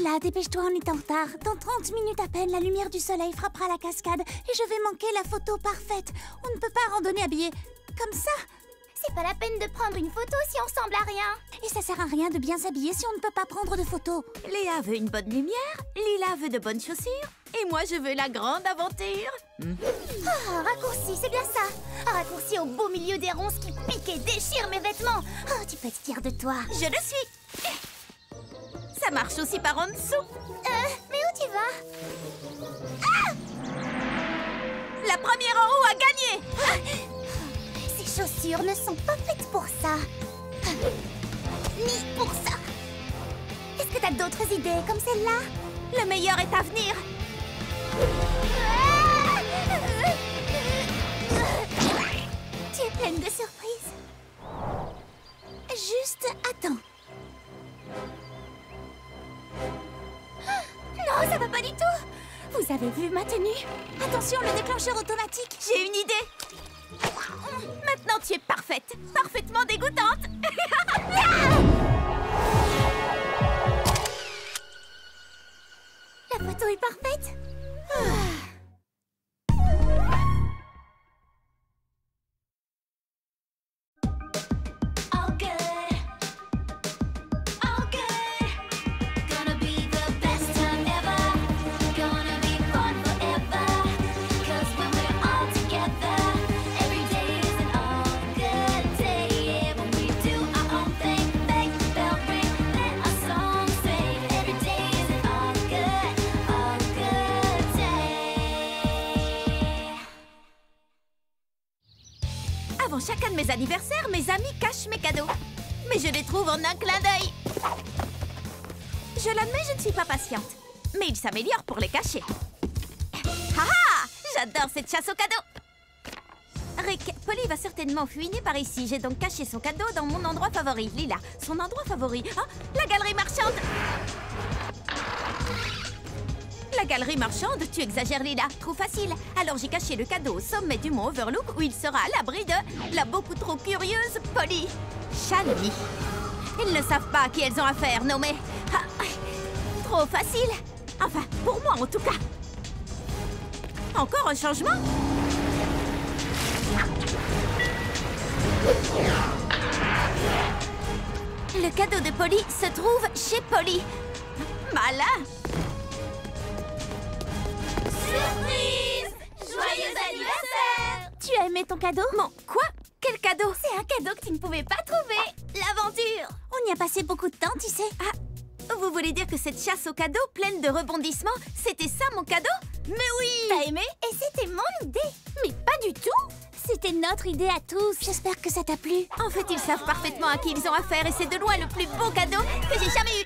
Lila, dépêche-toi, on est en retard. Dans 30 minutes à peine, la lumière du soleil frappera la cascade et je vais manquer la photo parfaite. On ne peut pas randonner habillé comme ça. C'est pas la peine de prendre une photo si on ressemble à rien. Et ça sert à rien de bien s'habiller si on ne peut pas prendre de photos. Léa veut une bonne lumière, Lila veut de bonnes chaussures, et moi je veux la grande aventure. Ah, raccourci, c'est bien ça. Un raccourci au beau milieu des ronces qui piquent et déchirent mes vêtements. Oh, tu peux être fière de toi. Je le suis. Ça marche aussi par en dessous. Mais où tu vas? La première en haut a gagné. Ces chaussures ne sont pas faites pour ça. Ni pour ça. Est-ce que t'as d'autres idées comme celle-là? Le meilleur est à venir. Tu es pleine de surprises. Juste attends. Non, ça va pas du tout. Vous avez vu ma tenue? Attention, le déclencheur automatique. J'ai une idée. Maintenant tu es parfaite, parfaitement dégoûtante. La photo est parfaite. Avant chacun de mes anniversaires, mes amis cachent mes cadeaux. Mais je les trouve en un clin d'œil. Je l'admets, je ne suis pas patiente. Mais ils s'améliorent pour les cacher. Ah ah! J'adore cette chasse aux cadeaux. Rick, Polly va certainement fouiner par ici. J'ai donc caché son cadeau dans mon endroit favori. Lila, son endroit favori. Ah, la galerie marchande. La galerie marchande, tu exagères Lila, trop facile. Alors j'ai caché le cadeau au sommet du mont Overlook où il sera à l'abri de la beaucoup trop curieuse Polly. Shani. Ils ne savent pas à qui elles ont affaire, non mais... Ah, trop facile. Enfin, pour moi en tout cas. Encore un changement? Le cadeau de Polly se trouve chez Polly. Malin. Surprise! Joyeux anniversaire! Tu as aimé ton cadeau? Mon quoi? Quel cadeau? C'est un cadeau que tu ne pouvais pas trouver. L'aventure! On y a passé beaucoup de temps, tu sais. Ah, vous voulez dire que cette chasse aux cadeaux pleine de rebondissements, c'était ça mon cadeau? Mais oui! T'as aimé? Et c'était mon idée. Mais pas du tout. C'était notre idée à tous. J'espère que ça t'a plu. En fait, ils savent parfaitement à qui ils ont affaire et c'est de loin le plus beau cadeau que j'ai jamais eu.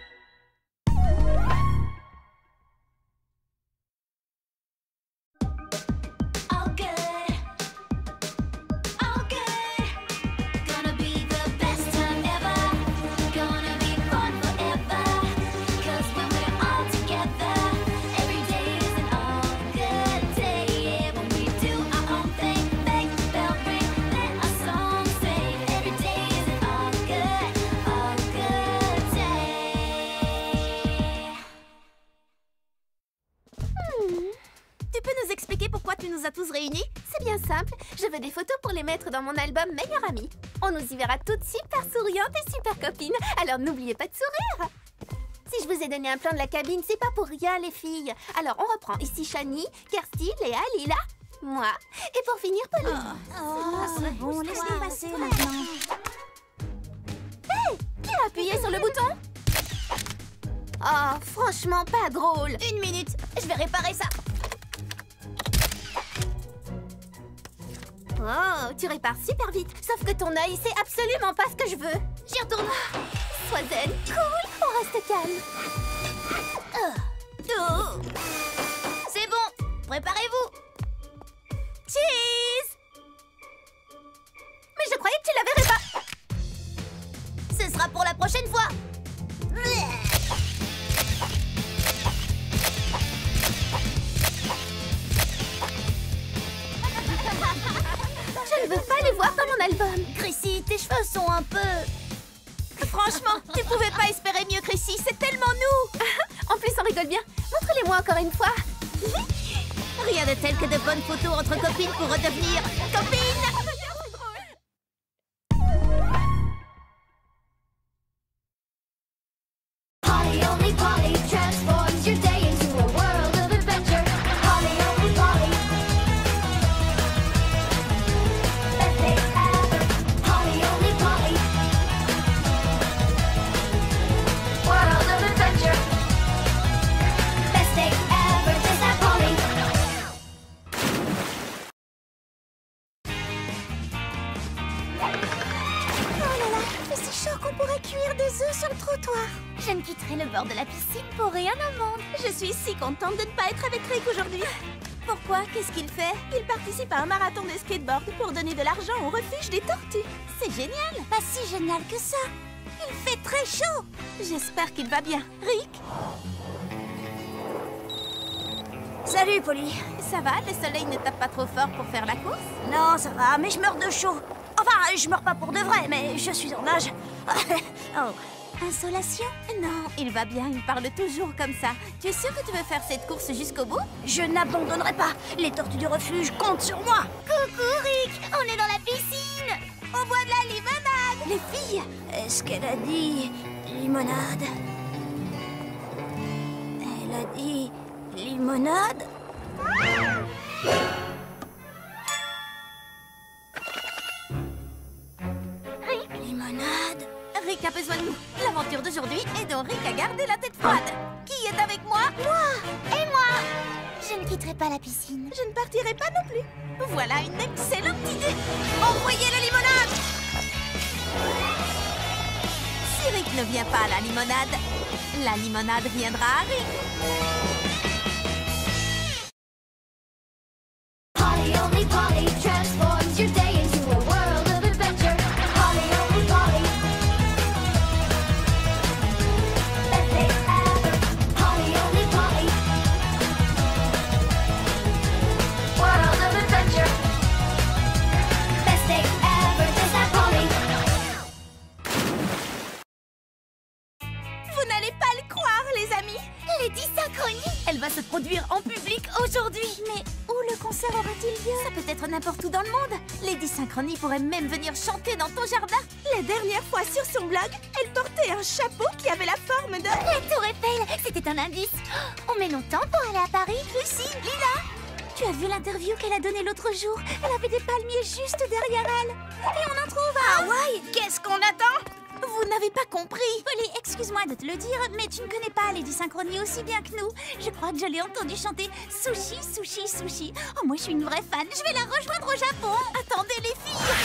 Tu peux nous expliquer pourquoi tu nous as tous réunis? C'est bien simple. Je veux des photos pour les mettre dans mon album Meilleure Amie. On nous y verra toutes super souriantes et super copines. Alors n'oubliez pas de sourire. Si je vous ai donné un plan de la cabine, c'est pas pour rien les filles. Alors on reprend. Ici Shani, Kirsty, Léa, Lila, moi. Et pour finir, Pauline. C'est bon, laisse-les passer maintenant. Hey, qui a appuyé sur le bouton? Oh, franchement pas drôle. Une minute, je vais réparer ça. Oh, tu répares super vite. Sauf que ton œil, c'est absolument pas ce que je veux. J'y retourne. Sois zen, cool, on reste calme. Oh. C'est bon, préparez-vous. Cheese! Mais je croyais que tu la verrais pas. Ce sera pour la prochaine fois. Je ne veux pas les voir dans mon album. Chrissy, tes cheveux sont un peu... Franchement, tu pouvais pas espérer mieux, Chrissy. C'est tellement nous. En plus, rigole bien. Montre-les-moi encore une fois. Rien de tel que de bonnes photos entre copines pour redevenir copines. Polly only Polly transforms your day into a world of adventure. Polly only Polly. Best day ever. Polly only Polly. World of adventure. Best day ever. Just that Polly. Oh là là, il fait si chaud qu'on pourrait cuire des œufs sur le trottoir. Je ne quitterai le bord de la piscine pour rien au monde. Je suis si contente de ne pas être avec Rick aujourd'hui. Pourquoi? Qu'est-ce qu'il fait? Il participe à un marathon de skateboard pour donner de l'argent au refuge des tortues. C'est génial. Pas si génial que ça. Il fait très chaud. J'espère qu'il va bien. Rick? Salut, Polly. Ça va? Le soleil ne tape pas trop fort pour faire la course? Non, ça va, mais je meurs de chaud. Enfin, je meurs pas pour de vrai, mais je suis en nage. Oh. Insolation? Non, il va bien, il parle toujours comme ça. Tu es sûr que tu veux faire cette course jusqu'au bout? Je n'abandonnerai pas. Les tortues du refuge comptent sur moi. Coucou Rick, on est dans la piscine. On boit de la limonade! Les filles! Est-ce qu'elle a dit limonade? Elle a dit limonade? Limonade? Rick a besoin de nous. L'aventure d'aujourd'hui est dont Rick a gardé la tête froide. Qui est avec moi? Et moi, je ne quitterai pas la piscine. Je ne partirai pas non plus. Voilà une excellente idée. Envoyez la limonade! Si Rick ne vient pas à la limonade viendra à Rick. Polly only Polly transforms your day into a world of adventure. Polly only Polly. Best day ever. Polly only Polly. World of adventure. Best day ever. Just that Polly. Vous n'allez pas le croire, les amis. Lady Synchronie. Elle va se produire en public aujourd'hui. Mais où le concert aura-t-il lieu? Ça peut être n'importe où dans le monde. Lady Synchronie pourrait même venir chanter dans ton jardin. La dernière fois sur son blog, elle portait un chapeau qui avait la forme de... La tour Eiffel, c'était un indice. Oh, on met longtemps pour aller à Paris. Lucie, Lila. Tu as vu l'interview qu'elle a donnée l'autre jour? Elle avait des palmiers juste derrière elle. Et on en trouve à... Hawaï, qu'est-ce qu'on attend? Vous n'avez pas compris. Polly, excuse-moi de te le dire, mais tu ne connais pas Lady Synchronie aussi bien que nous. Je crois que je l'ai entendu chanter Sushi, Sushi, Sushi. Oh, moi je suis une vraie fan. Je vais la rejoindre au Japon. Attendez les filles.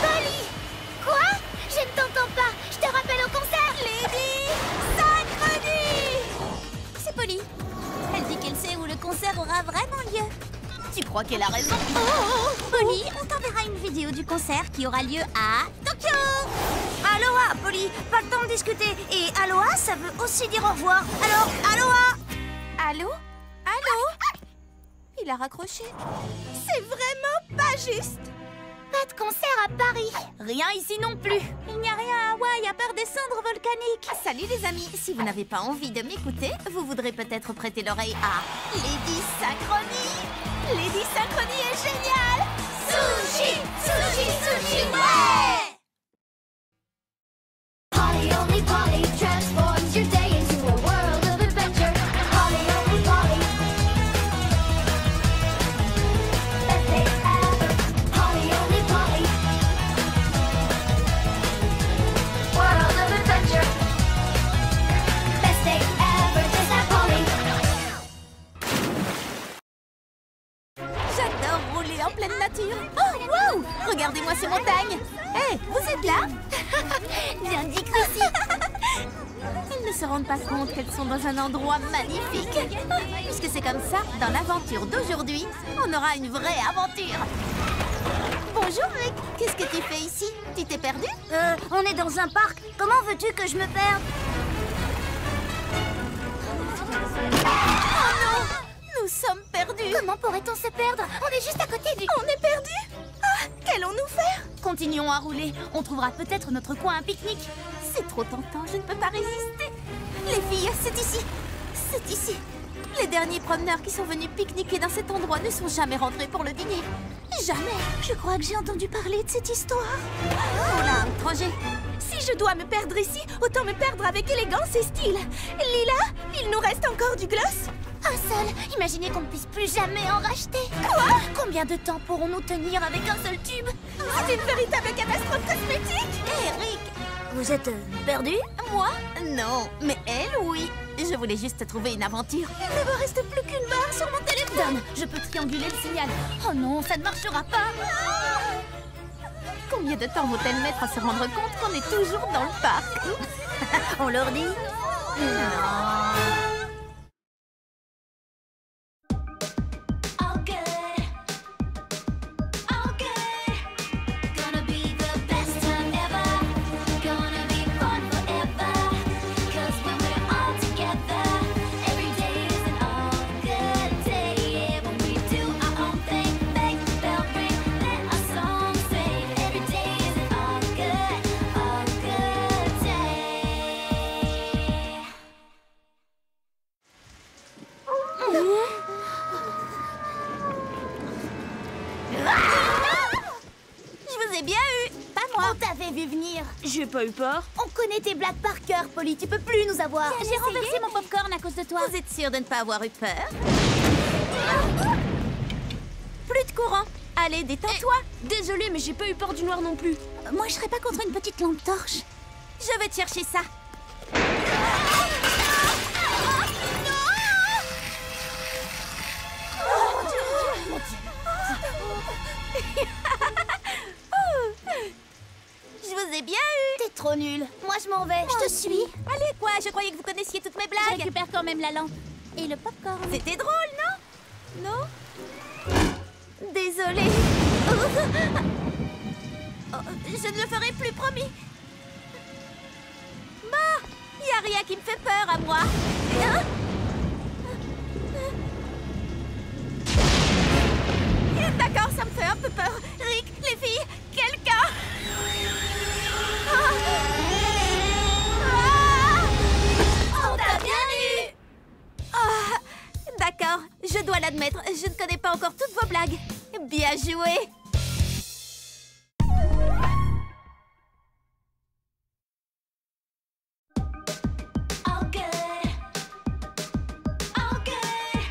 Polly. Quoi? Je ne t'entends pas. Je te rappelle au concert. Lady Synchronie. C'est Polly. Elle dit qu'elle sait où le concert aura vraiment lieu. Tu crois qu'elle a raison? Polly, on t'enverra une vidéo du concert qui aura lieu à Tokyo. Aloha, Polly. Pas le temps de discuter. Et aloha, ça veut aussi dire au revoir. Alors, aloha. Allô? Allô? Il a raccroché. C'est vraiment pas juste. Pas de concert à Paris. Rien ici non plus. Il n'y a rien à Hawaï à part des cendres volcaniques. Salut les amis. Si vous n'avez pas envie de m'écouter, vous voudrez peut-être prêter l'oreille à Lady Synchronie. Lady Synchronie est géniale. Sushi, sushi, sushi, ouais! Polly only Polly transforms your day into a world of adventure. Polly only Polly. Best day ever. Polly only Polly. World of adventure. Best day ever. Just that Polly. J'adore rouler en pleine nature. Oh, wow! Regardez-moi ces montagnes. Hé, vous êtes là? Bien dit, Chrissy. Ils ne se rendent pas compte qu'elles sont dans un endroit magnifique. Puisque c'est comme ça, dans l'aventure d'aujourd'hui, on aura une vraie aventure. Bonjour Rick, qu'est-ce que tu fais ici? Tu t'es perdu? On est dans un parc. Comment veux-tu que je me perde? Oh non! Nous sommes perdus. Comment pourrait-on se perdre? On est juste à côté du... On est perdus? Ah, qu'allons-nous faire? Continuons à rouler, on trouvera peut-être notre coin à pique-nique. C'est trop tentant, je ne peux pas résister. Les filles, c'est ici. C'est ici. Les derniers promeneurs qui sont venus pique-niquer dans cet endroit ne sont jamais rentrés pour le dîner. Jamais. Je crois que j'ai entendu parler de cette histoire. Oh là, étranger. Si je dois me perdre ici, autant me perdre avec élégance et style. Lila, il nous reste encore du gloss? Un seul. Imaginez qu'on ne puisse plus jamais en racheter. Quoi? Combien de temps pourrons-nous tenir avec un seul tube? C'est une véritable catastrophe cosmétique. Eric, vous êtes perdu? Moi? Non, mais elle, oui. Je voulais juste trouver une aventure. Il ne me reste plus qu'une barre sur mon téléphone. Je peux trianguler le signal. Oh non, ça ne marchera pas. Combien de temps vont-elles mettre à se rendre compte qu'on est toujours dans le parc? On leur dit? All good, all good. Gonna be the best time ever. Gonna be fun forever. 'Cause when we're all together, every day is an all good day. Yeah, when we do our own thing, make the bell ring, let our song sing. Every day is an all good day. Je vous ai bien eu. Pas moi. On t'avait vu venir. J'ai pas eu peur. On connaît tes blagues par cœur, Polly. Tu peux plus nous avoir. J'ai renversé mon popcorn à cause de toi. Vous êtes sûr de ne pas avoir eu peur? Plus de courant. Allez, détends-toi. Désolée, mais j'ai pas eu peur du noir non plus. Moi, je serais pas contre une petite lampe torche. Je vais te chercher ça. Je vous ai bien eu. T'es trop nul. Moi, je m'en vais. Je te suis. Allez, quoi? Je croyais que vous connaissiez toutes mes Je blagues. récupère quand même la lampe. Et le popcorn. C'était drôle, non? Non? Désolée. Oh, je ne le ferai plus, promis. Bah, y a rien qui me fait peur à moi. Hein? D'accord, ça me fait un peu peur. Rick, les filles, quelqu'un. On t'a bien eu. Ah, d'accord, je dois l'admettre, je ne connais pas encore toutes vos blagues. Bien joué. All good, all good.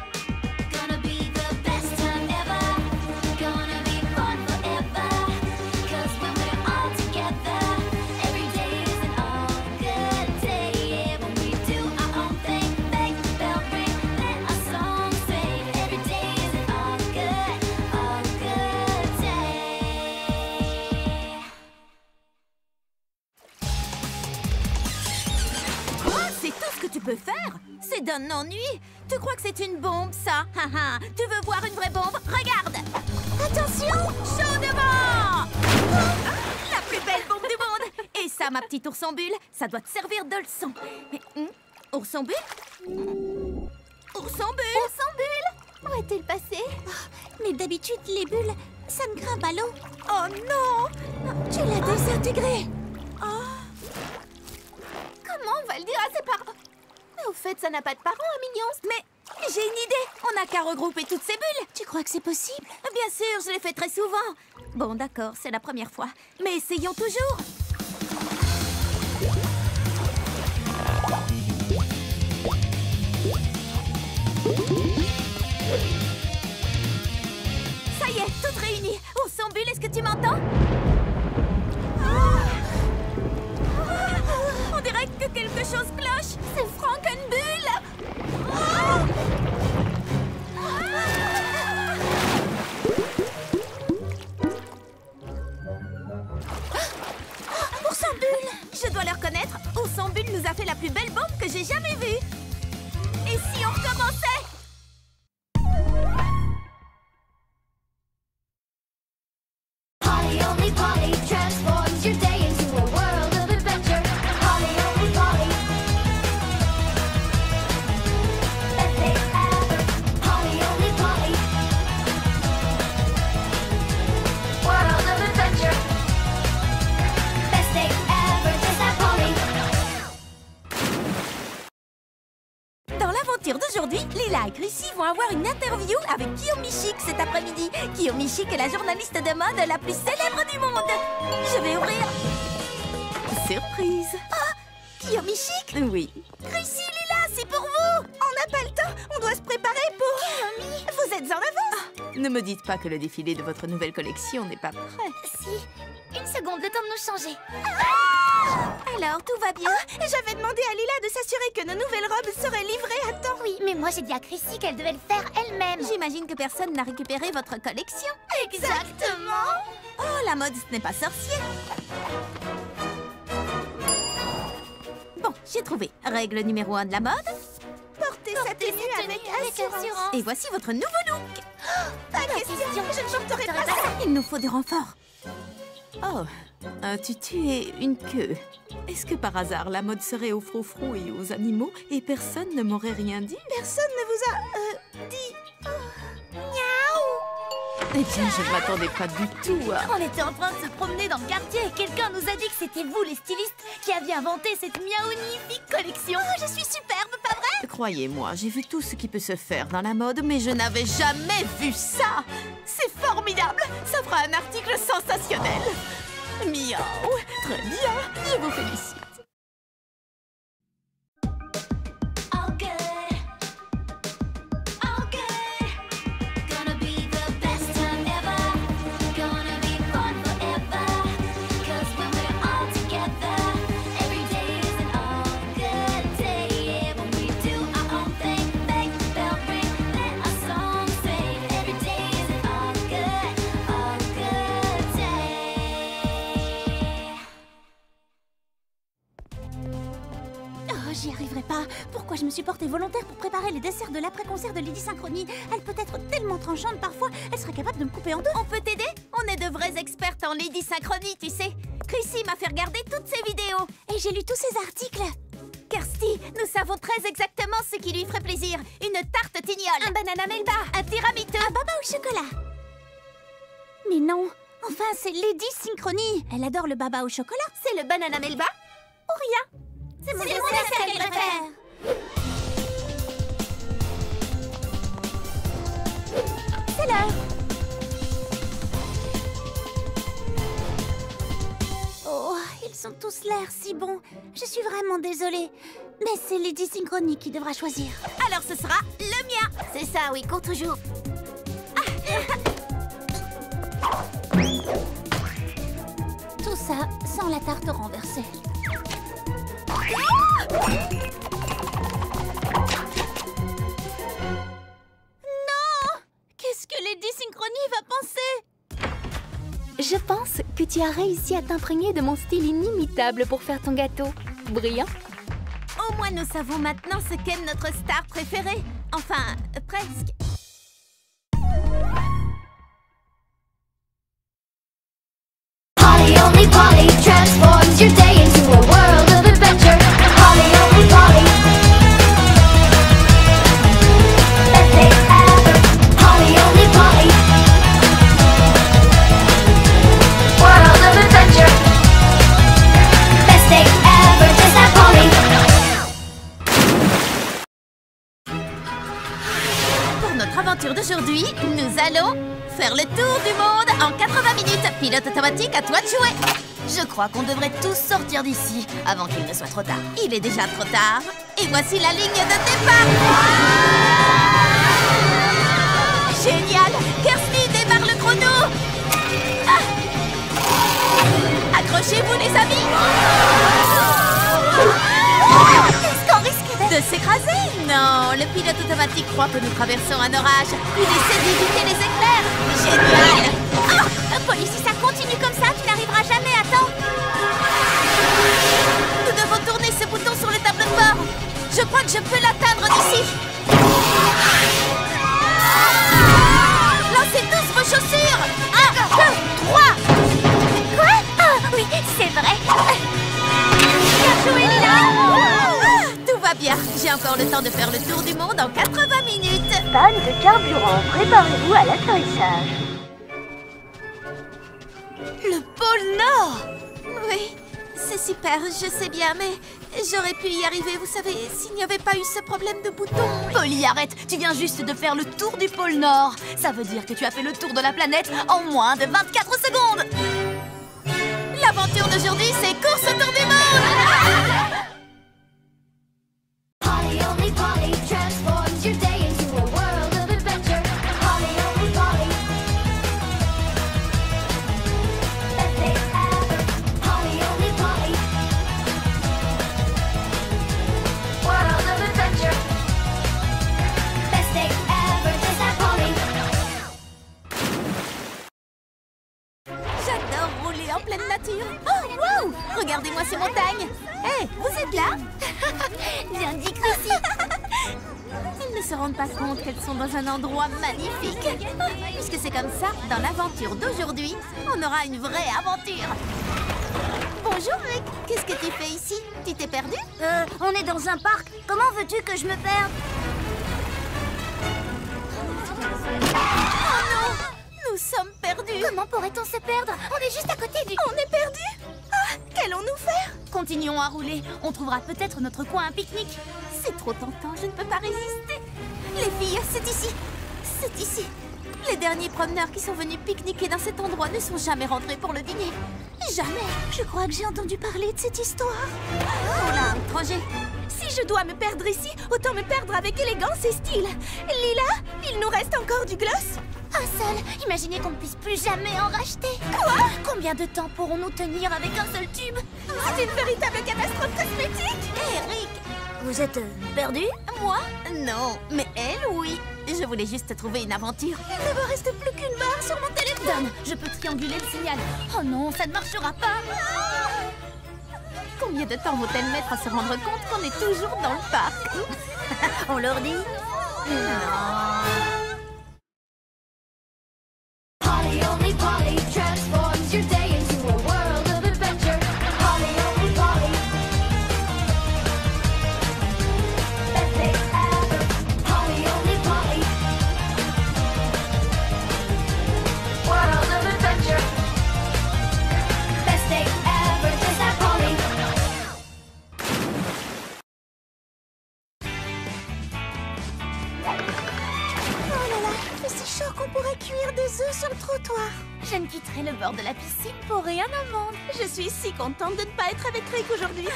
Gonna be the best time ever. Gonna be fun forever. 'Cause when we're all together, every day is an all good day. Yeah, when we do our own thing, make the bell ring, let our song sing. Every day is an all good day. Quoi? C'est tout ce que tu peux faire? C'est d'un ennui. Tu crois que c'est une bombe, ça? Haha. Tu veux voir une vraie bombe? Regarde. Attention, chaud devant. La plus belle bombe du monde. Et ça, ma petite ourson bulle, ça doit te servir de leçon. Mais, ourson bulle? Ourson bulle? Ourson bulle. Où est-il passé? Mais d'habitude, les bulles, ça ne grimpe à l'eau. Oh non! Tu l'as désintégré. Comment on va le dire à ses parents? Mais au fait, ça n'a pas de parents, un mignon. Mais j'ai une idée. On n'a qu'à regrouper toutes ces bulles. Tu crois que c'est possible? Bien sûr, je l'ai fait très souvent. Bon, d'accord, c'est la première fois. Mais essayons toujours. Ça y est, toutes réunies. Ourson bulle, est-ce que tu m'entends? On dirait que quelque chose cloche. C'est Frankenbulle. Ourson bulle. Je dois le reconnaître, Ourson bulle nous a fait la plus belle bombe que j'ai jamais vue. Et si on recommençait? Polly only Polly transforms your day into a world of adventure. Polly only Polly. l'aventure d'aujourd'hui, Lila et Chrissy vont avoir une interview avec Kiyomi Chic cet après-midi. Kiyomi Chic est la journaliste de mode la plus célèbre du monde. Je vais ouvrir... Surprise. Ah, Kiyomi Chic? Oui. Chrissy, Lila, c'est pour vous. On n'a pas le temps, on doit se préparer pour... Kiyomi, vous êtes en avance. Ne me dites pas que le défilé de votre nouvelle collection n'est pas prêt. Si, une seconde, le temps de nous changer. Alors, tout va bien? J'avais demandé à Lila de s'assurer que nos nouvelles robes seraient livrées à temps. Oui, mais moi j'ai dit à Chrissy qu'elle devait le faire elle-même. J'imagine que personne n'a récupéré votre collection. Exactement. Oh, la mode, ce n'est pas sorcier. Bon, j'ai trouvé. Règle numéro 1 de la mode. Portez sa tenue avec assurance. Et voici votre nouveau look. Pas question, je ne porterai pas ça. Il nous faut des renforts. Oh, un tutu et une queue. Est-ce que par hasard la mode serait aux froufrous et aux animaux et personne ne m'aurait rien dit? Personne ne vous a dit... Eh bien, je ne m'attendais pas du tout à... On était en train de se promener dans le quartier et quelqu'un nous a dit que c'était vous, les stylistes, qui aviez inventé cette magnifique collection. Oh, je suis superbe, pas vrai? Croyez-moi, j'ai vu tout ce qui peut se faire dans la mode, mais je n'avais jamais vu ça. C'est formidable. Ça fera un article sensationnel. Miaou. Très bien. Je vous félicite. All good, all good. Gonna be the best time ever. Gonna be fun forever. 'Cause when we're all together, every day is an all good day. Yeah, when we do our own thing, make the bell ring, let our song sing. Every day is an all good day. Oh, j'y arriverai pas. Pourquoi je me suis portée volontaire pour préparer les desserts de l'après-concert de Lady Synchronie? Elle peut être tellement tranchante parfois, elle serait capable de me couper en deux. On peut t'aider? On est de vraies expertes en Lady Synchronie, tu sais. Chrissy m'a fait regarder toutes ses vidéos. Et j'ai lu tous ces articles. Kirsty, nous savons très exactement ce qui lui ferait plaisir. Une tarte tignole, un banana melba, un tiramisu, Un baba au chocolat. Mais non, enfin c'est Lady Synchronie. Elle adore le baba au chocolat. C'est le banana melba ou rien? C'est mon dessert qu'elle préfère. C'est l'heure. Oh, ils ont tous l'air si bons. Je suis vraiment désolée. Mais c'est Lady Synchronie qui devra choisir. Alors ce sera le mien. C'est ça, oui, cours toujours. Tout ça sans la tarte renversée. Non! Qu'est-ce que Lady Synchronie va penser? Je pense que tu as réussi à t'imprégner de mon style inimitable pour faire ton gâteau. Brillant. Au moins nous savons maintenant ce qu'est notre star préférée. Enfin, presque. Polly only Polly transforms your day into a world of adventure. Polly only Polly, best day ever. Polly only Polly, world of adventure. Best day ever, just that Polly. Pour notre aventure d'aujourd'hui, nous allons faire le tour du monde en 80 minutes. Pilote automatique, à toi de jouer. Je crois qu'on devrait tous sortir d'ici avant qu'il ne soit trop tard. Il est déjà trop tard. Et voici la ligne de départ. Génial. Kirsty démarre le chrono. Ah. Accrochez-vous les amis. Est-ce qu'on risque De s'écraser? Non, le pilote automatique croit que nous traversons un orage. Il essaie d'éviter les éclairs. Génial. Polly, si ça continue comme ça, tu n'arriveras jamais à temps. Nous devons tourner ce bouton sur le tableau de bord. Je crois que je peux l'atteindre d'ici. Lancez tous vos chaussures. 1, 2, 3. Quoi? Ah, oui, c'est vrai. Bien joué, Lila. Tout va bien. J'ai encore le temps de faire le tour du monde en 80 minutes. Panne de carburant, préparez-vous à l'atterrissage. Le pôle Nord. Oui, c'est super, je sais bien, mais J'aurais pu y arriver, vous savez, s'il n'y avait pas eu ce problème de bouton. Polly, arrête. Tu viens juste de faire le tour du pôle Nord. Ça veut dire que tu as fait le tour de la planète en moins de 24 secondes. L'aventure d'aujourd'hui, c'est course autour du monde. Polly, only Polly transforms your day into a world of adventure. Polly, only Polly. Best day ever. Polly, only Polly. World of adventure. Best day ever, just like Polly. J'adore rouler en pleine nature. Oh, wow! Regardez-moi ces montagnes. Hé, vous êtes là? Bien dit, Chrissy. Ils ne se rendent pas compte qu'elles sont dans un endroit magnifique. Puisque c'est comme ça, dans l'aventure d'aujourd'hui, on aura une vraie aventure. Bonjour Rick, qu'est-ce que tu fais ici? Tu t'es perdu? On est dans un parc. Comment veux-tu que je me perde? Oh non! Nous sommes perdus. Comment pourrait-on se perdre? On est juste à côté du... On est perdus? Ah, qu'allons-nous faire? Continuons à rouler. On trouvera peut-être notre coin à pique-nique. C'est trop tentant, je ne peux pas résister. Les filles, c'est ici. C'est ici. Les derniers promeneurs qui sont venus pique-niquer dans cet endroit ne sont jamais rentrés pour le dîner. Jamais. Je crois que j'ai entendu parler de cette histoire. Oh là, étranger. Si je dois me perdre ici, autant me perdre avec élégance et style. Lila, il nous reste encore du gloss? Un seul. Imaginez qu'on ne puisse plus jamais en racheter. Quoi? Combien de temps pourrons-nous tenir avec un seul tube? C'est une véritable catastrophe cosmétique. Eric, Vous êtes perdu? moi? Non, mais elle, oui. Je voulais juste trouver une aventure. Il ne me reste plus qu'une barre sur mon téléphone. Je peux trianguler le signal. Oh non, ça ne marchera pas. Combien de temps vont-elles mettre à se rendre compte qu'on est toujours dans le parc? On leur dit? Polly, only Polly transforms your day into a world of adventure. Polly, only Polly. Best day ever. Polly, only Polly. World of adventure. Best day ever, just like Polly. Oh là là, il fait si chaud qu'on pourrait cuire des œufs sur le trottoir. Je ne quitterai le bord de la piscine pour rien au monde. Je suis si contente de ne pas être avec Rick aujourd'hui.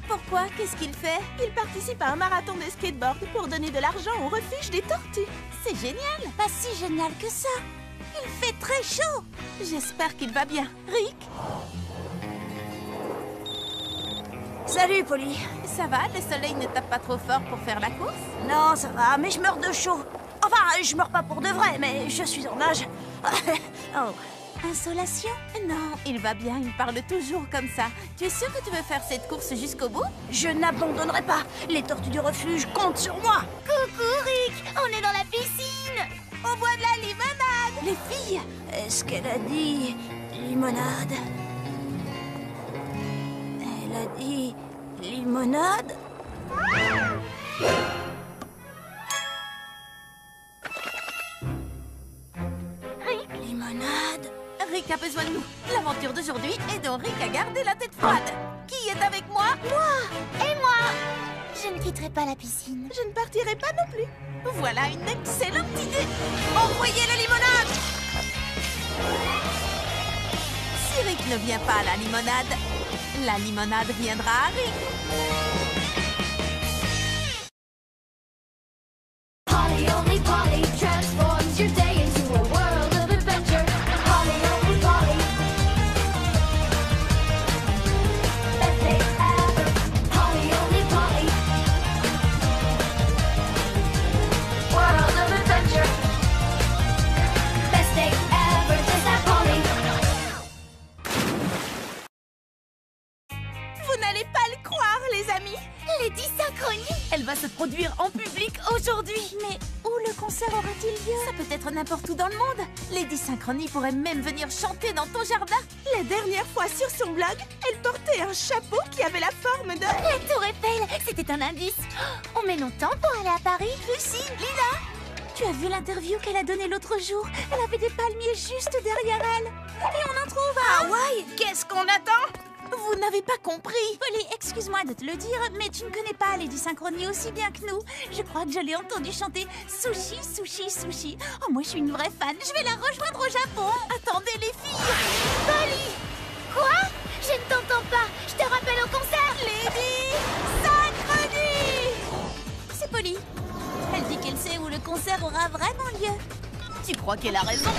Pourquoi? Qu'est-ce qu'il fait? Il participe à un marathon de skateboard pour donner de l'argent au refuge des tortues. C'est génial. Pas si génial que ça. Il fait très chaud. J'espère qu'il va bien. Rick, Salut, Polly. ça va? Le soleil ne tape pas trop fort pour faire la course? Non, ça va, mais je meurs de chaud. Enfin, je meurs pas pour de vrai, mais je suis en nage. Oh. Insolation? Non, il va bien, il parle toujours comme ça. Tu es sûr que tu veux faire cette course jusqu'au bout? Je n'abandonnerai pas. Les tortues du refuge comptent sur moi. Coucou, Rick. On est dans la piscine. On boit de la limonade! Les filles? Est-ce qu'elle a dit limonade? Elle a dit limonade? Limonade? Rick a besoin de nous. L'aventure d'aujourd'hui est dont Rick a gardé la tête froide. Qui est avec moi? Et moi? Je ne quitterai pas la piscine. Je ne partirai pas non plus. Voilà une excellente idée. Envoyez la limonade! Si Rick ne vient pas à la limonade viendra à Rick. Polly, only Polly transforms your day into a world of adventure. Polly, only Polly. Best day ever. Polly, only Polly. World of adventure. Best day ever, just like Polly. Vous n'allez pas le croire, les amis. Lady Synchronie. Elle va se produire en public aujourd'hui. Mais où le concert aura-t-il lieu? Ça peut être n'importe où dans le monde. Lady Synchronie pourrait même venir chanter dans ton jardin. La dernière fois sur son blog, elle portait un chapeau qui avait la forme de... La tour Eiffel. C'était un indice. Oh, on met longtemps pour aller à Paris. Lucie, Lila. Tu as vu l'interview qu'elle a donnée l'autre jour? Elle avait des palmiers juste derrière elle. Et on en trouve à... Hawaï, qu'est-ce qu'on attend? Vous n'avez pas compris. Polly, excuse-moi de te le dire, mais tu ne connais pas Lady Synchronie aussi bien que nous. Je crois que je l'ai entendu chanter sushi, sushi, sushi. Oh, moi, je suis une vraie fan. Je vais la rejoindre au Japon. Attendez les filles. Polly! Quoi? Je ne t'entends pas. Je te rappelle au concert. Lady Synchronie. C'est Polly. Elle dit qu'elle sait où le concert aura vraiment lieu. Tu crois qu'elle a raison?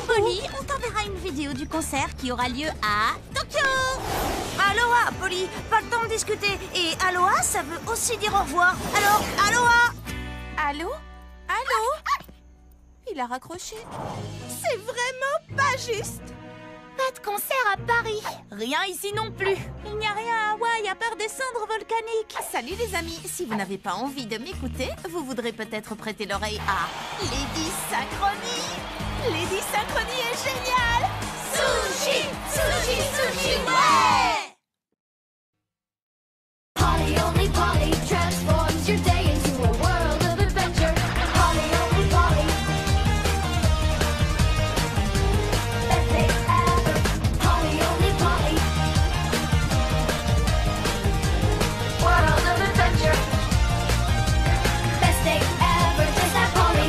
Polly, on t'enverra une vidéo du concert qui aura lieu à Tokyo. Aloha, Polly. Pas le temps de discuter. Et aloha, ça veut aussi dire au revoir. Alors, aloha! Allô? Allô? Il a raccroché. C'est vraiment pas juste. Pas de concert à Paris. Rien ici non plus. Il n'y a rien à Hawaï à part des cendres volcaniques. Salut les amis, si vous n'avez pas envie de m'écouter, vous voudrez peut-être prêter l'oreille à Lady Synchronie. Lady Synchronie est géniale. Sushi, sushi, sushi, ouais! Polly only Polly transforms your day into a world of adventure. Polly only Polly. Best day ever. Polly only Polly. World of adventure. Best day ever. Just that Polly.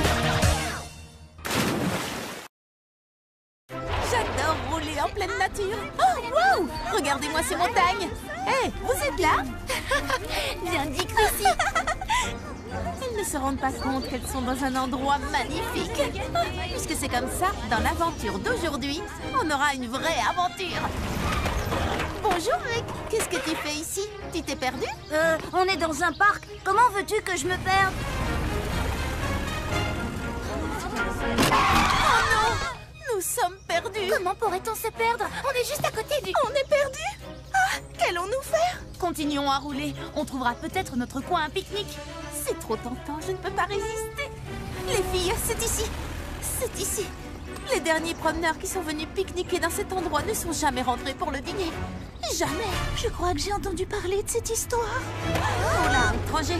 J'adore rouler en pleine nature. Oh, wow! Regardez-moi ces montagnes. Hé, vous êtes là? Bien dit, Chrissy. Elles ne se rendent pas compte qu'elles sont dans un endroit magnifique. Puisque c'est comme ça, dans l'aventure d'aujourd'hui, on aura une vraie aventure. Bonjour Rick, qu'est-ce que tu fais ici? Tu t'es perdu? On est dans un parc. Comment veux-tu que je me perde? Oh non! Nous sommes perdus. Comment pourrait-on se perdre? On est juste à côté du... On est perdus? Ah, qu'allons-nous faire? Continuons à rouler. On trouvera peut-être notre coin à pique-nique. C'est trop tentant, je ne peux pas résister. Les filles, c'est ici. C'est ici. Les derniers promeneurs qui sont venus pique-niquer dans cet endroit ne sont jamais rentrés pour le dîner. Jamais. Je crois que j'ai entendu parler de cette histoire. Oh là, étranger.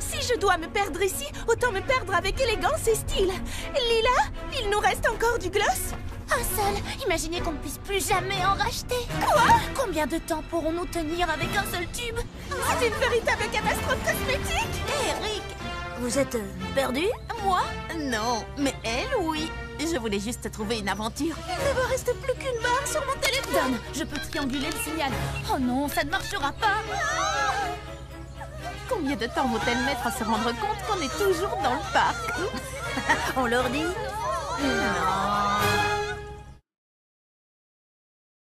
Si je dois me perdre ici, autant me perdre avec élégance et style. Lila, il nous reste encore du gloss? Un seul. Imaginez qu'on ne puisse plus jamais en racheter. Quoi? Combien de temps pourrons-nous tenir avec un seul tube? C'est une véritable catastrophe cosmétique. Eric, Vous êtes perdu? moi? Non, mais elle, oui. Je voulais juste trouver une aventure. Il ne me reste plus qu'une barre sur mon téléphone. Je peux trianguler le signal. Oh non, ça ne marchera pas. Combien de temps vont-elles mettre à se rendre compte qu'on est toujours dans le parc? On leur dit?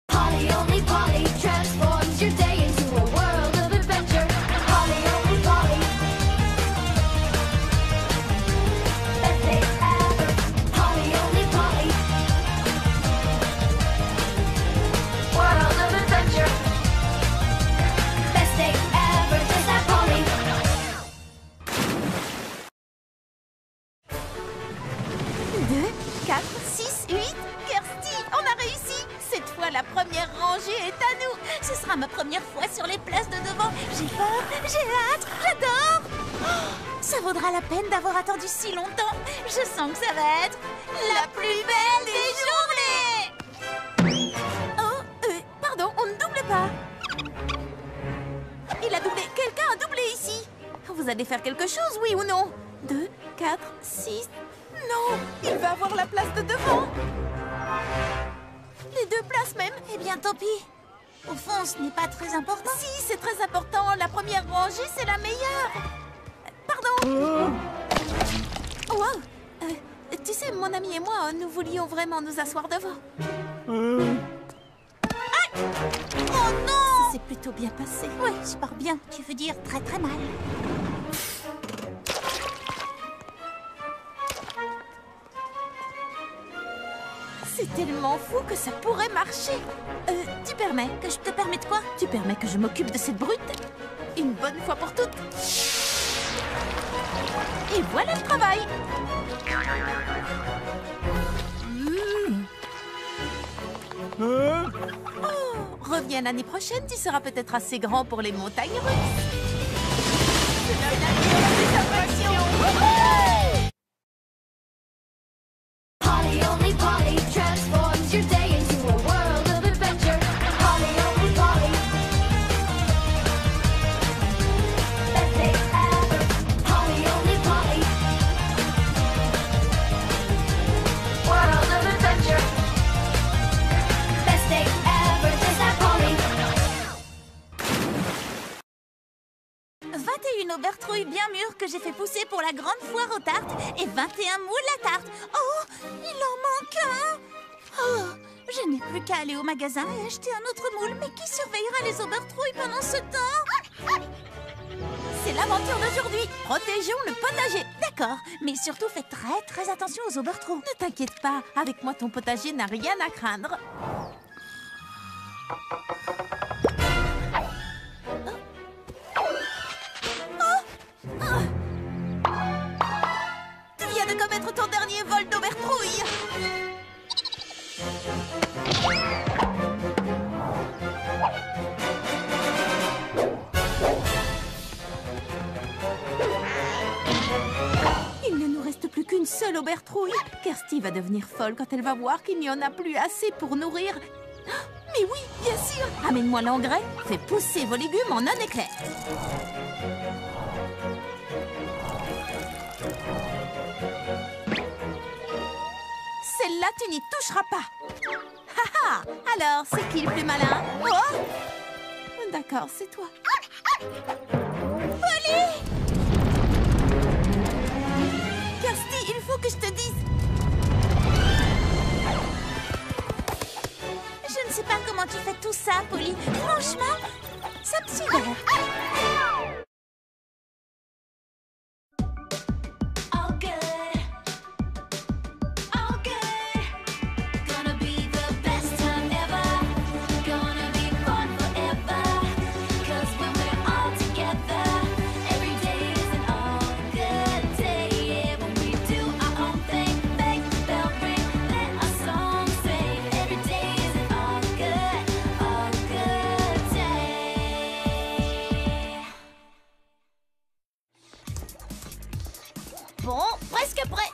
Polly only Polly transforms your day into a world of adventure. Polly only Polly. Best day ever. Polly only Polly. World of adventure. Best day ever. Just that Polly. 2, 4, 6, 8. Kirsty, on a réussi. Cette fois, la première rangée est à nous. Ce sera ma première fois sur les places de devant. J'ai peur, j'ai hâte, j'adore. Oh, ça vaudra la peine d'avoir attendu si longtemps. Je sens que ça va être la plus belle des journées. Oh, pardon, on ne double pas. Il a doublé. Quelqu'un a doublé ici. Vous allez faire quelque chose, oui ou non? 2, 4, 6. Non, il va avoir la place de devant. Les deux places même. Eh bien, tant pis. Au fond, ce n'est pas très important. Si, c'est très important. La première rangée, c'est la meilleure. Pardon. Wow. Tu sais, mon ami et moi, nous voulions vraiment nous asseoir devant. Oh non! C'est plutôt bien passé. Oui, je pars bien. Tu veux dire très très mal. C'est tellement fou que ça pourrait marcher. Tu permets? Que je te permets de quoi? Tu permets que je m'occupe de cette brute? Une bonne fois pour toutes. Et voilà le travail. Oh, reviens l'année prochaine, tu seras peut-être assez grand pour les montagnes russes. C'est la meilleure des attractions. Polly only Polly transforms your day into a world of adventure. Polly only Polly. porc que j'ai fait pousser pour la grande foire aux tartes et 21 moules à tarte. Oh, il en manque un. Oh, je n'ai plus qu'à aller au magasin et acheter un autre moule. Mais qui surveillera les Obertrouilles pendant ce temps? C'est l'aventure d'aujourd'hui. Protégeons le potager. D'accord, mais surtout faites très attention aux Obertrouilles. Ne t'inquiète pas, avec moi ton potager n'a rien à craindre. Tu viens de commettre ton dernier vol d'Obertrouille. Il ne nous reste plus qu'une seule Obertrouille. Kirsty va devenir folle quand elle va voir qu'il n'y en a plus assez pour nourrir. Mais oui, bien sûr. Amène-moi l'engrais, fais pousser vos légumes en un éclair. Celle-là, tu n'y toucheras pas. Haha. Alors, c'est qui le plus malin? Oh, d'accord, c'est toi. Polly! Kirsty, il faut que je te dise. Je ne sais pas comment tu fais tout ça, Polly. Franchement, ça me sidère. All good, all good. Gonna be the best time ever. Gonna be fun forever. 'Cause when we're all together, every day is an all good day. Yeah, when we do our own thing, make the bell ring, let our song sing. Every day is an all good day. Bon, presque prêt.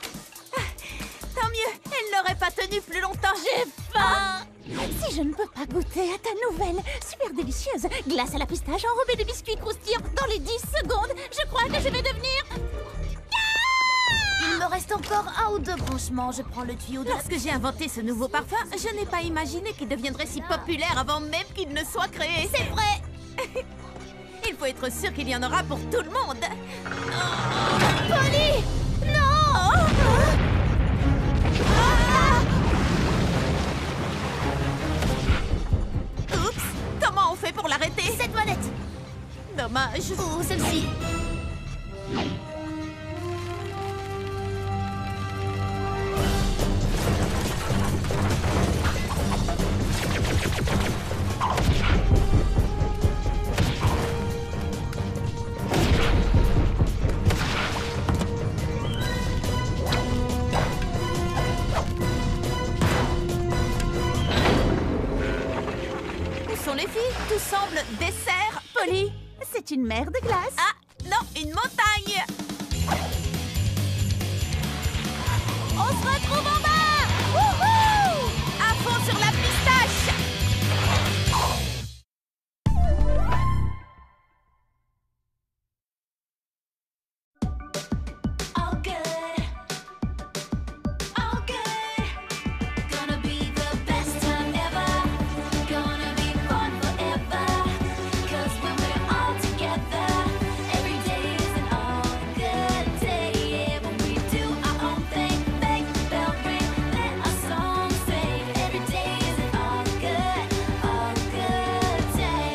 Tant mieux, elle n'aurait pas tenu plus longtemps. J'ai faim. Si je ne peux pas goûter à ta nouvelle, super délicieuse glace à la pistache enrobée de biscuits croustillants dans les 10 secondes, je crois que je vais devenir... Il me reste encore un ou deux branchements. Je prends le tuyau de... Lorsque j'ai inventé ce nouveau parfum, je n'ai pas imaginé qu'il deviendrait si populaire avant même qu'il ne soit créé. C'est vrai. Il faut être sûr qu'il y en aura pour tout le monde. Polly! Non! Oups! Comment on fait pour l'arrêter? Cette manette. Dommage. Ou celle-ci. Où sont les filles? Tout semble dessert. Polly? C'est une mer de glace. Ah, non, une montagne. On se retrouve en bas. Wouhou! À fond sur la pistache. All good, all good. Gonna be the best time ever. Gonna be fun forever. 'Cause when we're all together, every day is an all good day. Yeah, when we do our own thing, make the bell ring, let our song sing. Every day is an all good day.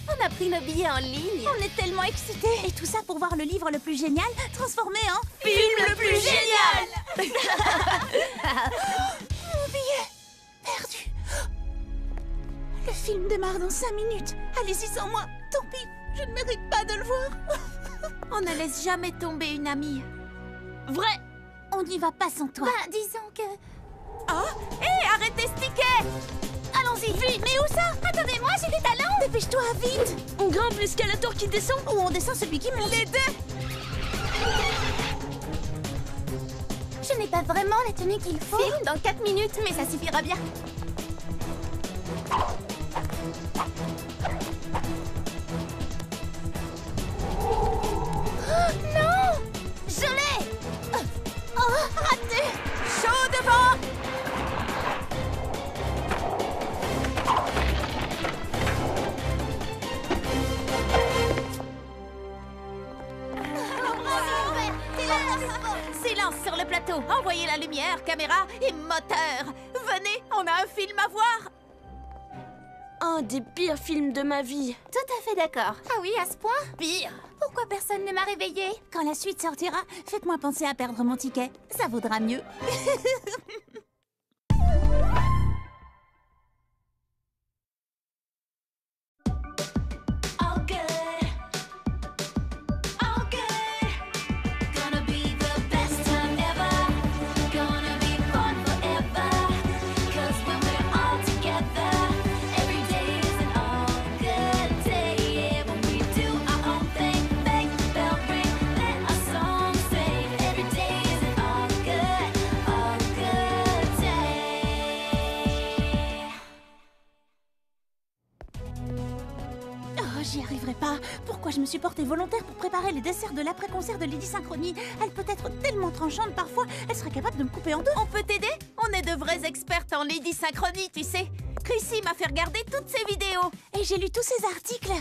On a pris nos billets en ligne. On est tellement excités. Et tout ça pour voir le livre le plus génial transformé en... Film le plus génial. Mon billet perdu. Le film démarre dans 5 minutes. Allez-y sans moi. Tant pis, je ne mérite pas de le voir. On ne laisse jamais tomber une amie. Vrai. On n'y va pas sans toi. Bah, disons que... Oh, hé, arrêtez ce ticket. Allons-y, vite. Mais où ça? Attendez-moi, j'ai des talents. Dépêche-toi, vite. On grimpe l'escalator qui descend ou on descend celui qui monte? Les deux. Je n'ai pas vraiment la tenue qu'il faut. Film dans 4 minutes, mais ça suffira bien. Non! Je l'ai! Oh, raté! Chaud devant. Silence sur le plateau. Envoyez la lumière, caméra et moteur. Venez, on a un film à voir. Un des pires films de ma vie. Tout à fait d'accord. Ah oui, à ce point? Pire. Pourquoi personne ne m'a réveillée? Quand la suite sortira, faites-moi penser à perdre mon ticket. Ça vaudra mieux. All good, all good. Gonna be the best time ever. Gonna be fun forever. 'Cause when we're all together, every day is an all good day. Yeah, when we do our own thing, make the bell ring, let our song sing. Every day is an all good day. Oh, j'y arriverai pas. Pourquoi je me suis portée volontaire pour préparer les desserts de l'après-concert de Lady Synchronie? Elle peut être tellement tranchante parfois, elle serait capable de me couper en deux. On peut t'aider? On est de vraies expertes en Lady Synchronie, tu sais. Chrissy m'a fait regarder toutes ses vidéos. Et j'ai lu tous ces articles.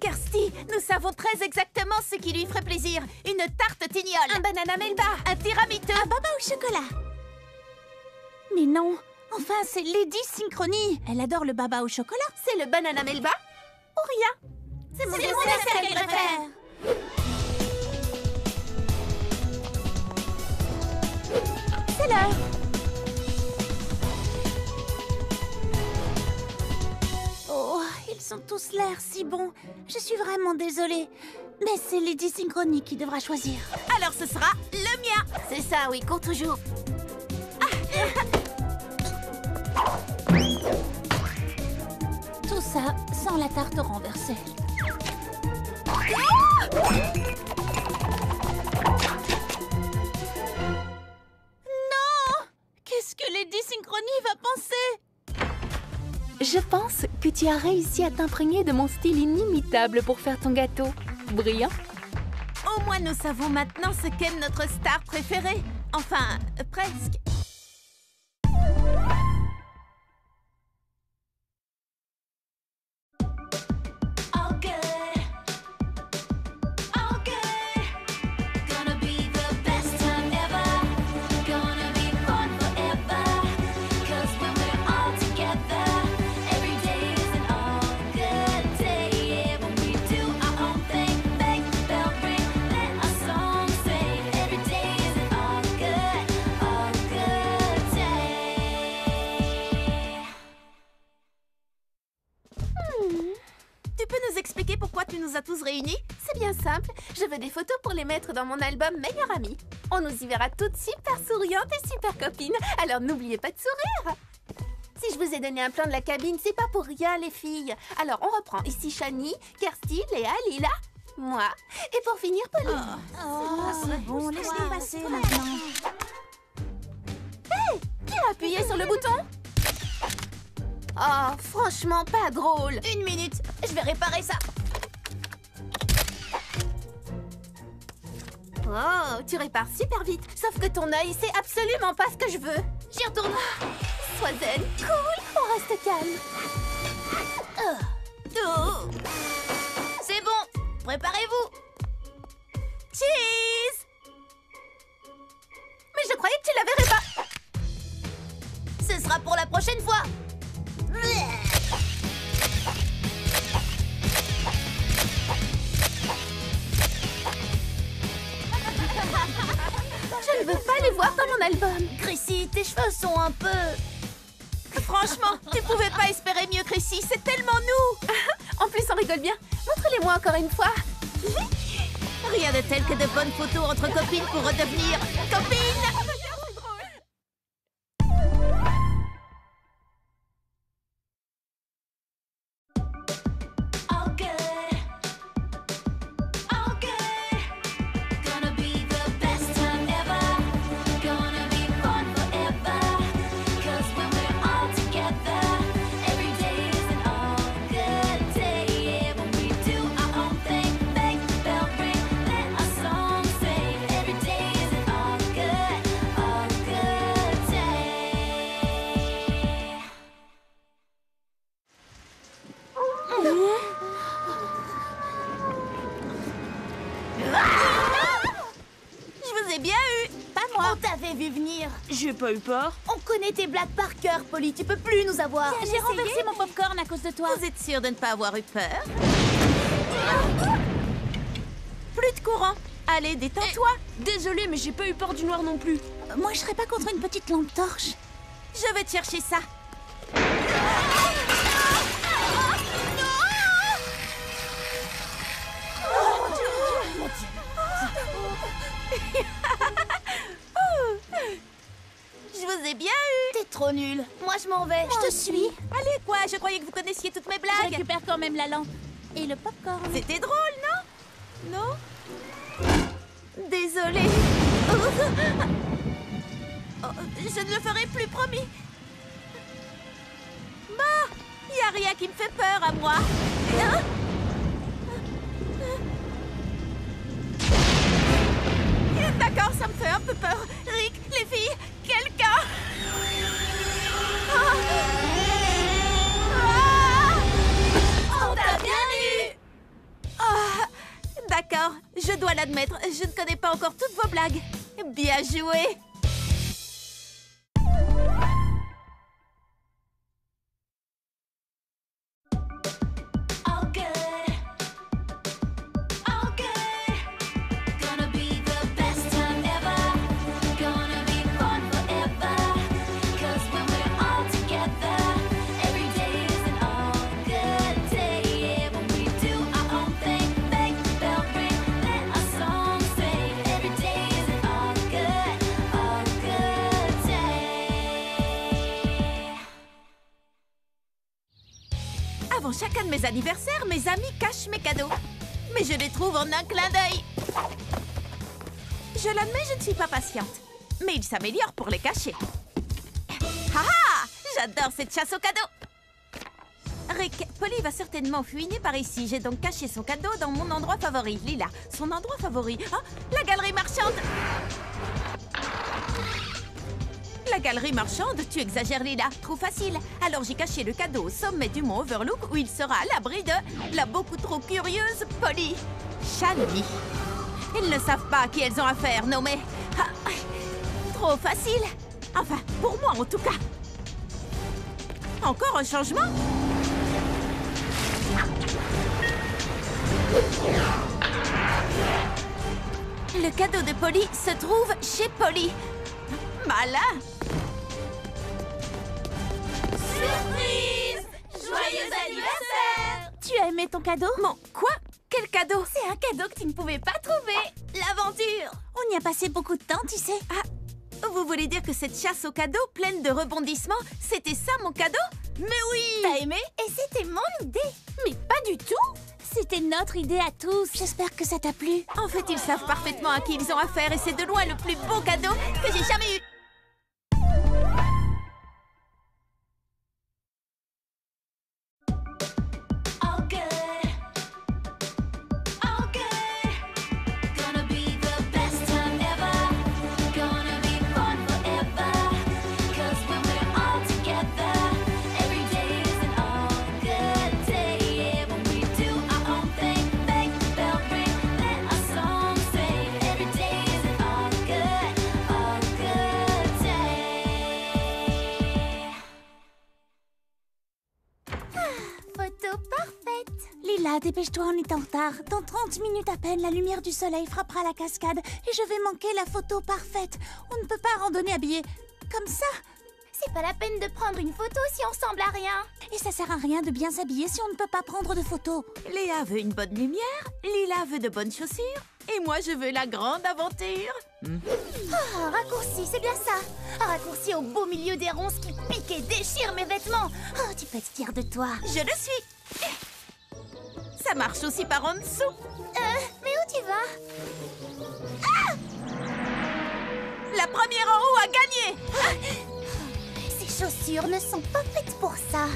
Kirsty, nous savons très exactement ce qui lui ferait plaisir. Une tarte tignole. Un banana melba. Un tiramisu. Un baba au chocolat. Mais non, enfin c'est Lady Synchronie. Elle adore le baba au chocolat. C'est le banana melba ou rien? C'est mon dessert qu'elle préfère. C'est l'heure. Oh, ils ont tous l'air si bons. Je suis vraiment désolée. Mais c'est Lady Synchronie qui devra choisir. Alors ce sera le mien. C'est ça, oui, cours toujours. Tout ça sans la tarte renversée. Non! Qu'est-ce que Lady Synchronie va penser? Je pense que tu as réussi à t'imprégner de mon style inimitable pour faire ton gâteau. Brillant. Au moins nous savons maintenant ce qu'est notre star préférée. Enfin, presque. All good, all good. Gonna be the best time ever. Gonna be fun forever. 'Cause when we're all together, every day is an all good day. Yeah, when we do our own thing, make the bell ring, let our song sing. Every day is an all good day. Tu peux nous expliquer pourquoi tu nous as tous réunis? C'est bien simple. Je veux des photos pour les mettre dans mon album Meilleure Amie. On nous y verra toutes super souriantes et super copines. Alors n'oubliez pas de sourire. Si je vous ai donné un plan de la cabine, c'est pas pour rien, les filles. Alors on reprend. Ici Shani, Kirsty, Léa, Lila, moi. Et pour finir, Pauline. Oh, c'est bon, laisse-les passer maintenant. Qui a appuyé sur le bouton? Oh, franchement, pas drôle. Une minute, je vais réparer ça. Oh, tu répares super vite. Sauf que ton œil, c'est absolument pas ce que je veux. J'y retourne. Sois zen, cool, on reste calme. Oh. C'est bon, préparez-vous. Cheese. Mais je croyais que tu la verrais pas. Ce sera pour la prochaine fois. Je ne veux pas les voir dans mon album. Chrissy, tes cheveux sont un peu... Franchement, tu pouvais pas espérer mieux, Chrissy. C'est tellement nous. En plus, on rigole bien. Montre-les-moi encore une fois. Rien de tel que de bonnes photos entre copines pour redevenir copines. All good, all good. Gonna be the best time ever. Gonna be fun forever. 'Cause when we're all together, every day is an all good day. Yeah, when we do our own thing, make the bell ring, let our song sing. Every day is an all good On t'avait vu venir. J'ai pas eu peur. On connaît tes blagues par cœur, Polly. Tu peux plus nous avoir. J'ai renversé mon popcorn à cause de toi. Vous êtes sûre de ne pas avoir eu peur? Plus de courant. Allez, détends-toi. Désolée, mais j'ai pas eu peur du noir non plus. Moi, je serais pas contre une petite lampe torche. Je vais te chercher ça. Je vous ai bien eu. T'es trop nul. Moi, je m'en vais. Je te suis. Allez, quoi? Je croyais que vous connaissiez toutes mes Je blagues. récupère quand même la lampe. Et le popcorn. C'était drôle, non? Non? Désolée. Oh, je ne le ferai plus, promis. Bah, y a rien qui me fait peur à moi. Hein? D'accord, ça me fait un peu peur. Rick, les filles, quelqu'un. On t'a bien eu. D'accord, je dois l'admettre, je ne connais pas encore toutes vos blagues. Bien joué. All good. All good. Gonna be the best time ever. Gonna be fun forever. 'Cause when we're all together, every day is an all good day. Yeah, when we do our own thing, make the bell ring, let our song sing. Every day is an all good day. Avant chacun de mes anniversaires, mes amis cachent mes cadeaux. Mais je les trouve en un clin d'œil. Je l'admets, je ne suis pas patiente. Mais ils s'améliorent pour les cacher. Ah ah! J'adore cette chasse aux cadeaux. Rick, Polly va certainement fouiner par ici. J'ai donc caché son cadeau dans mon endroit favori. Lila, son endroit favori. Ah, la galerie marchande. La galerie marchande, tu exagères, Lila. Trop facile. Alors j'ai caché le cadeau au sommet du mont Overlook où il sera à l'abri de la beaucoup trop curieuse Polly. Shani. Ils ne savent pas à qui elles ont affaire, non mais... Ah, trop facile. Enfin, pour moi en tout cas. Encore un changement? Le cadeau de Polly se trouve chez Polly. Malin. Surprise! Joyeux anniversaire! Tu as aimé ton cadeau? Mon quoi? Quel cadeau? C'est un cadeau que tu ne pouvais pas trouver. L'aventure. On y a passé beaucoup de temps, tu sais. Ah, vous voulez dire que cette chasse aux cadeaux pleine de rebondissements, c'était ça mon cadeau? Mais oui! T'as aimé? Et c'était mon idée. Mais pas du tout! C'était notre idée à tous. J'espère que ça t'a plu. En fait, ils savent parfaitement à qui ils ont affaire et c'est de loin le plus beau cadeau que j'ai jamais eu. All good. All good. Gonna be the best time ever. Gonna be fun forever. 'Cause when we're all together, every day is an all good day. Yeah, when we do our own thing, make the bell ring, let our song sing. Every day is an all good day. Photo parfaite. Lila, dépêche-toi, on est en retard. Dans 30 minutes à peine, la lumière du soleil frappera la cascade et je vais manquer la photo parfaite. On ne peut pas randonner habillé comme ça. C'est pas la peine de prendre une photo si on ressemble à rien. Et ça sert à rien de bien s'habiller si on ne peut pas prendre de photos. Léa veut une bonne lumière, Lila veut de bonnes chaussures, et moi je veux la grande aventure. Un raccourci, c'est bien ça. Un raccourci au beau milieu des ronces qui piquent et déchirent mes vêtements. Oh, tu peux être fière de toi. Je le suis. Ça marche aussi par en dessous. Mais où tu vas? La première en haut a gagné. Ces chaussures ne sont pas faites pour ça.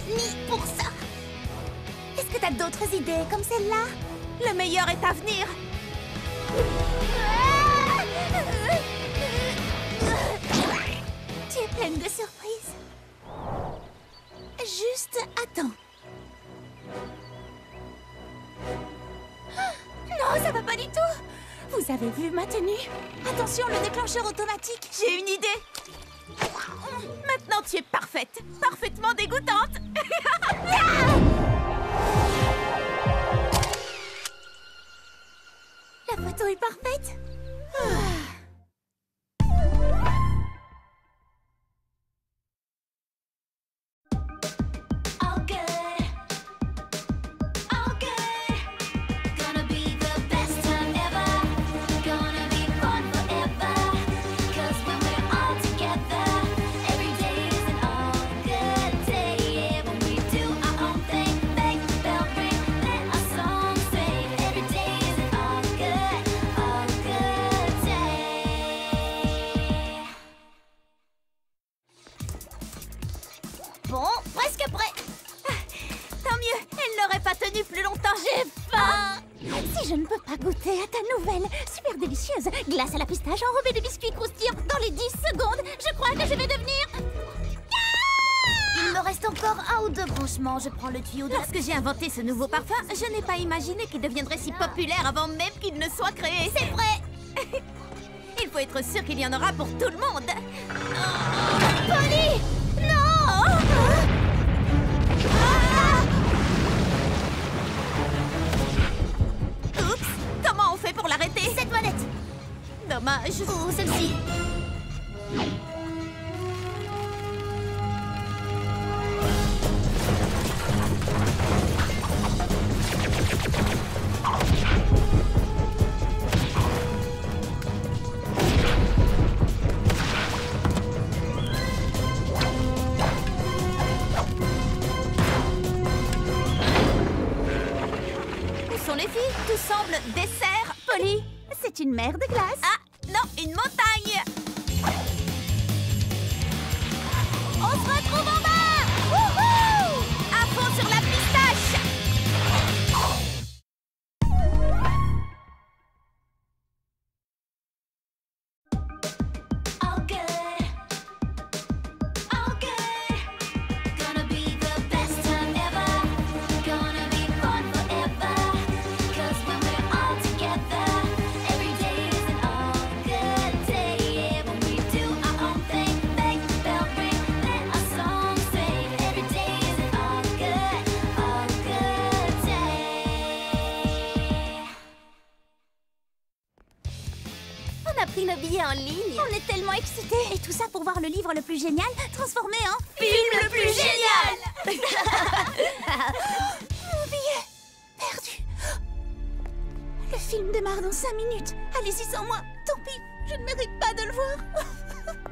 Ni pour ça. Est-ce que t'as d'autres idées comme celle-là? Le meilleur est à venir. Tu es pleine de surprises. Juste attends. Non, ça va pas du tout. Vous avez vu ma tenue? Attention, le déclencheur automatique. J'ai une idée. Maintenant, tu es parfaite. Parfaitement dégoûtante. La photo est parfaite. All good, all good. Gonna be the best time ever. Gonna be fun forever. 'Cause when we're all together, every day is an all good day. Yeah, when we do our own thing, make the bell ring, let our song sing. Every day is an all good day. Bon, presque prêt. Tant mieux, elle n'aurait pas tenu plus longtemps. J'ai faim. Si je ne peux pas goûter à ta nouvelle, super délicieuse glace à la pistache enrobée de biscuits croustillants dans les 10 secondes, je crois que je vais devenir... Il me reste encore un ou deux branchements. Je prends le tuyau de... Lorsque j'ai inventé ce nouveau parfum, je n'ai pas imaginé qu'il deviendrait si populaire avant même qu'il ne soit créé. C'est vrai. Il faut être sûr qu'il y en aura pour tout le monde. Polly! Non! Oups, comment on fait pour l'arrêter? Cette manette. Dommage. Ou celle-ci. Où sont les filles? Tout semble dessert, Polly. C'est une mer de glace. Ah, non, une montagne. On se retrouve en bas! Wouhou! À fond sur la pistache. All good, all good. Gonna be the best time ever. Gonna be fun forever. 'Cause when we're all together, every day is an all good day. Yeah, when we do our own thing, make the bell ring, let our song sing. Every day is an all good day. On a pris nos billets en ligne. On est tellement excités. Et tout ça pour voir le livre le plus génial transformé en... Film le plus génial. Mon billet perdu. Le film démarre dans 5 minutes. Allez-y sans moi. Tant pis, je ne mérite pas de le voir.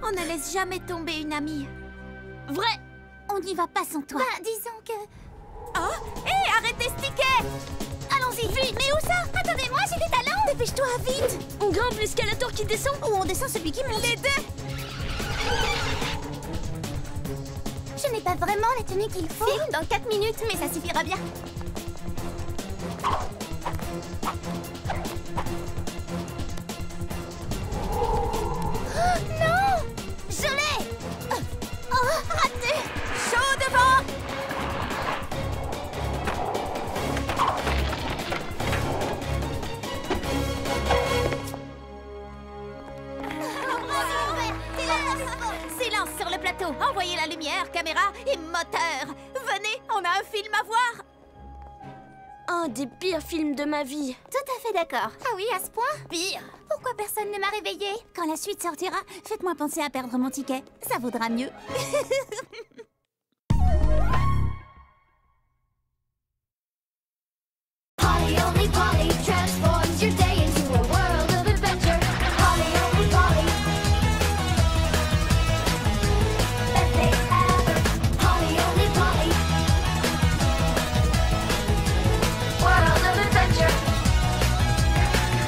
On ne laisse jamais tomber une amie. Vrai. On n'y va pas sans toi. Bah, disons que... Oh, hé, arrêtez ce ticket. Allons-y, vite. Mais où ça? Attendez-moi, j'ai des talents. Dépêche-toi, vite. On grimpe l'escalator qui descend ou on descend celui qui monte? Les deux. Je n'ai pas vraiment la tenue qu'il faut. Film dans 4 minutes, mais ça suffira bien. Non! Je l'ai! Oh, raté! Chaud devant. Silence sur le plateau. Envoyez la lumière, caméra et moteur. Venez, on a un film à voir. Un des pires films de ma vie. Tout à fait d'accord. Ah oui, à ce point? Pire! Pourquoi personne ne m'a réveillée? Quand la suite sortira, faites-moi penser à perdre mon ticket. Ça vaudra mieux. Polly only Polly transforms your day into a world of adventure. Polly only Polly. Best day ever. Polly only Polly. World of adventure.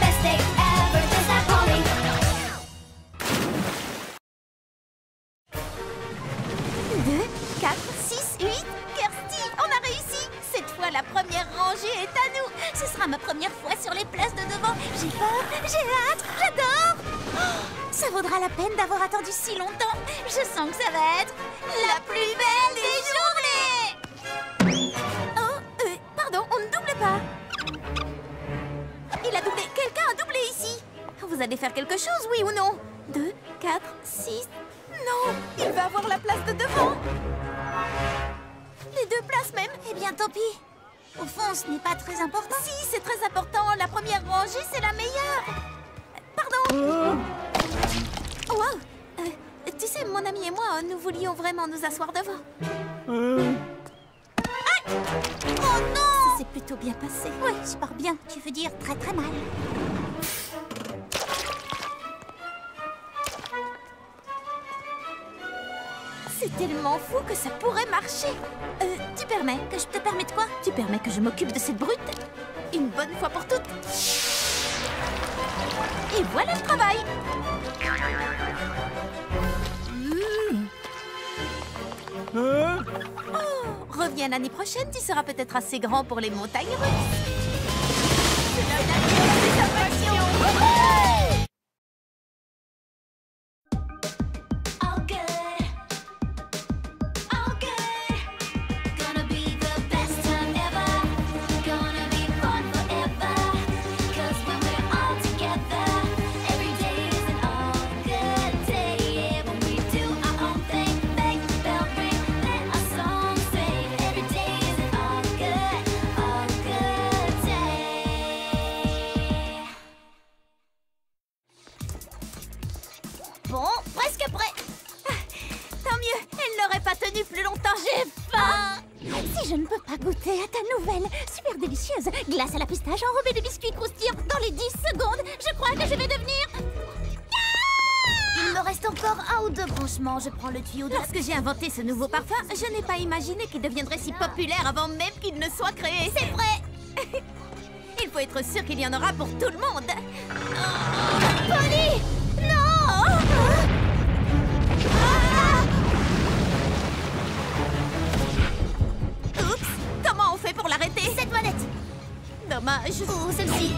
Best day ever. Just like Polly. 2, 4, 6, 8. Kirsty, on a réussi. Cette fois, la première rangée est à nous. Ce sera ma première fois sur les places de devant. J'ai peur, j'ai hâte, j'adore. Oh, ça vaudra la peine d'avoir attendu si longtemps. Je sens que ça va être la plus belle des journées. Oh, pardon, on ne double pas. Il a doublé. Quelqu'un a doublé ici. Vous allez faire quelque chose, oui ou non? 2, 4, 6... Non, il va avoir la place de devant. Les 2 places même. Eh bien, tant pis. Au fond, ce n'est pas très important. Si, c'est très important. La première rangée, c'est la meilleure. Pardon. Wow. Tu sais, mon ami et moi, nous voulions vraiment nous asseoir devant. Oh non! Ça s'est plutôt bien passé. Oui, super bien. Tu veux dire très très mal. C'est tellement fou que ça pourrait marcher. Tu permets? Que je te permets de quoi? Tu permets que je m'occupe de cette brute? Une bonne fois pour toutes. Et voilà le travail. Oh, reviens l'année prochaine, tu seras peut-être assez grand pour les montagnes russes. C'est la dernière de ta passion. All good, all good. Gonna be the best time ever. Gonna be fun forever. 'Cause when we're all together, every day is an all good day. Yeah, when we do our own thing, make the bell ring, let our song sing. Every day is an all good day. Bon, presque prêt. Tant mieux, elle n'aurait pas tenu plus longtemps, j'ai faim. Si je ne peux pas goûter à ta nouvelle, super délicieuse glace à la pistache enrobée de biscuits croustillants dans les 10 secondes, je crois que je vais devenir... Il me reste encore 1 ou 2 franchement, je prends le tuyau de... Lorsque j'ai inventé ce nouveau parfum, je n'ai pas imaginé qu'il deviendrait si populaire avant même qu'il ne soit créé. C'est vrai. Il faut être sûr qu'il y en aura pour tout le monde. Polly! Non! Oups, comment on fait pour l'arrêter? Cette manette! Dommage. Ou celle-ci.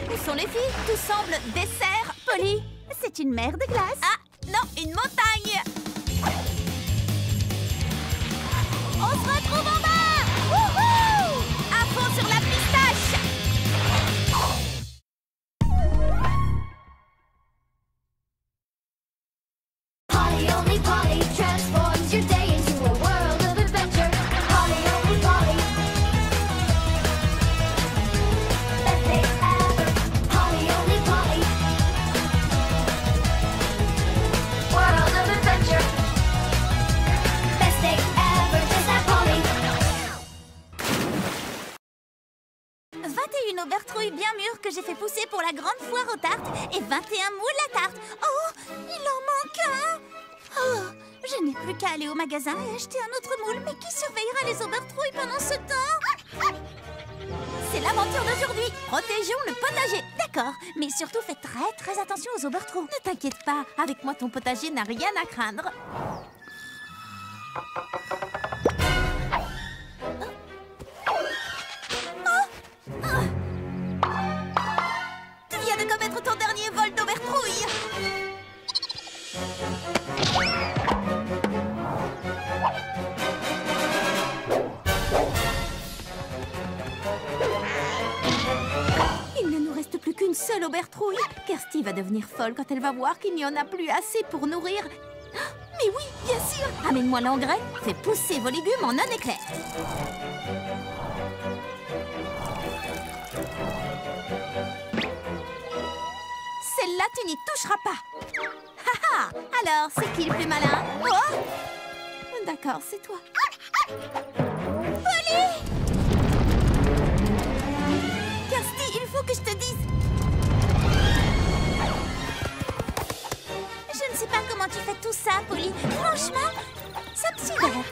Où sont les filles? Tout semble dessert, Polly. C'est une mer de glace. Ah, non, une montagne. On se retrouve en bas! Wouhou! À fond sur la pistache. Polly only Polly transforms your day into a world of adventure. Polly only Polly. Best day ever. Polly only Polly. World of adventure. Best day ever. Just like Polly. 21 aubertrouilles bien mûres que j'ai fait pousser pour la grande foire aux tartes et 21 moules à tarte. Oh, il en manque un. Oh, je n'ai plus qu'à aller au magasin et acheter un autre moule. Mais qui surveillera les aubertrouilles pendant ce temps? C'est l'aventure d'aujourd'hui. Protégeons le potager. D'accord, mais surtout fais très attention aux aubertrouilles. Ne t'inquiète pas, avec moi ton potager n'a rien à craindre. Tu viens de commettre ton dernier vol d'aubertrouille. Il ne nous reste plus qu'une seule aubertrouille. Kirsty va devenir folle quand elle va voir qu'il n'y en a plus assez pour nourrir. Mais oui, bien sûr. Amène-moi l'engrais, fais pousser vos légumes en un éclair. Celle-là, tu n'y toucheras pas. Haha. Alors, c'est qui le plus malin? Oh, d'accord, c'est toi. Polly! Kirsty, il faut que je te dise. Je ne sais pas comment tu fais tout ça, Polly. Franchement, ça me sidère.